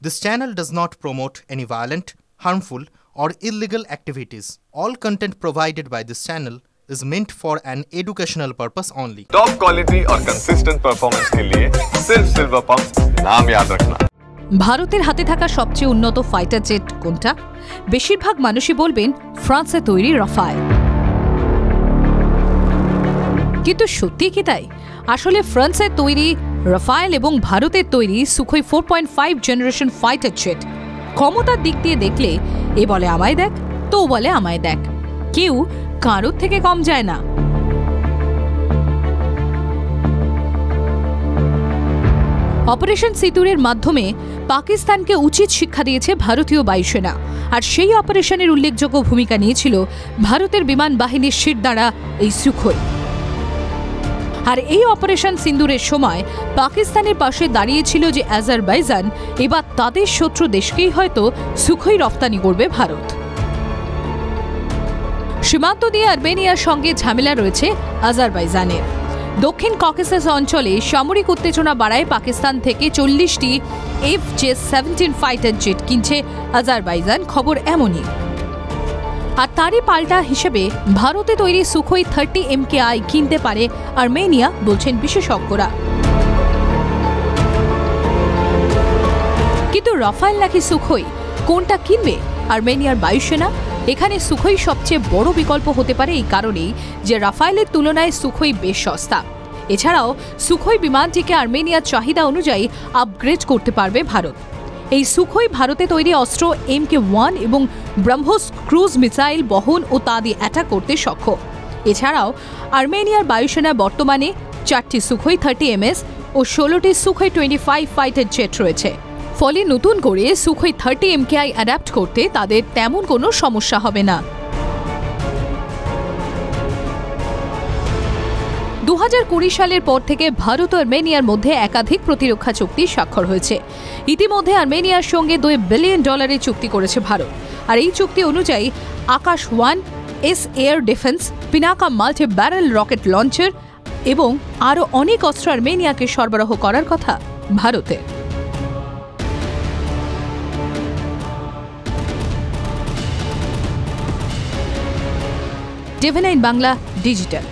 This channel does not promote any violent, harmful, or illegal activities. All content provided by this channel is meant for an educational purpose only. Top quality और consistent performance के लिए सिर्फ silver pump नाम याद रखना। ভারতের হাতে থাকা সবচেয়ে উন্নত ফাইটার জেট কোনটা? বেশিরভাগ মানুষই বলবেন ফ্রান্সে তৈরি রাফায়েল। কিন্তু সত্যি কি তাই? আসলে ফ্রান্সে তৈরি রাফায়েল এবং ভারতের তৈরি সুখোই 4.5 জেনারেশন ফাইটার জেট ক্ষমতার দিক দিয়ে দেখলে এ বলে আমায় দেখ, তো বলে আমায় দেখ, কেউ কারোর থেকে কম যায় না। অপারেশন সিঁদুরের মাধ্যমে পাকিস্তানকে উচিত শিক্ষা দিয়েছে ভারতীয় বায়ুসেনা, আর সেই অপারেশনের উল্লেখযোগ্য ভূমিকা নিয়েছিল ভারতের বিমান বাহিনীর শিরদাঁড়া এই সুখোই। আর এই অপারেশন সিঁদুরের সময় পাকিস্তানের পাশে দাঁড়িয়েছিল যে আজারবাইজান, এবার তাদের শত্রু দেশকেই হয়তো সুখোই রপ্তানি করবে ভারত। সীমান্ত দিয়ে আর্মেনিয়ার সঙ্গে ঝামেলা রয়েছে আজারবাইজানের। দক্ষিণ ককেসাস অঞ্চলে সামরিক উত্তেজনা বাড়ায় পাকিস্তান থেকে 40টি F-17 ফাইটার জেট কিনছে আজারবাইজান, খবর এমনই। আর তারই পাল্টা হিসেবে ভারতে তৈরি সুখোই 30 MKI কিনতে পারে আর্মেনিয়া, বলছেন বিশেষজ্ঞরা। কিন্তু রাফায়েল নাকি সুখোই, কোনটা কিনবে আর্মেনিয়ার বায়ুসেনা? এখানে সুখোই সবচেয়ে বড় বিকল্প হতে পারে এই কারণেই যে রাফায়েলের তুলনায় সুখোই বেশ সস্তা। এছাড়াও সুখোই বিমানটিকে আর্মেনিয়ার চাহিদা অনুযায়ী আপগ্রেড করতে পারবে ভারত। এই সুখোই ভারতে তৈরি অস্ত্র MK-1 এবং ব্রহ্মোস ক্রুজ মিসাইল বহন ও তা দিয়ে অ্যাটাক করতে সক্ষম। এছাড়াও আর্মেনিয়ার বায়ুসেনা বর্তমানে 4টি সুখোই 30 MS ও 16টি সুখোই 25 ফাইটার জেট রয়েছে। ফলে নতুন করে সুখোই 30 MKI অ্যাডাপ্ট করতে তাদের তেমন কোনো সমস্যা হবে না। 2020 সালের পর থেকে ভারত ও আর্মেনিয়ার মধ্যে একাধিক প্রতিরক্ষা চুক্তি স্বাক্ষর হয়েছে। ইতিমধ্যে আর্মেনিয়ার সঙ্গে $2 বিলিয়ন চুক্তি করেছে ভারত। আর এই চুক্তি অনুযায়ী আকাশ 1 S air defence, Pinaka multi barrel rocket launcher এবং আরও অনেক অস্ত্র আর্মেনিয়াকে সরবরাহ করার কথা ভারতের। TV9 Bangla digital.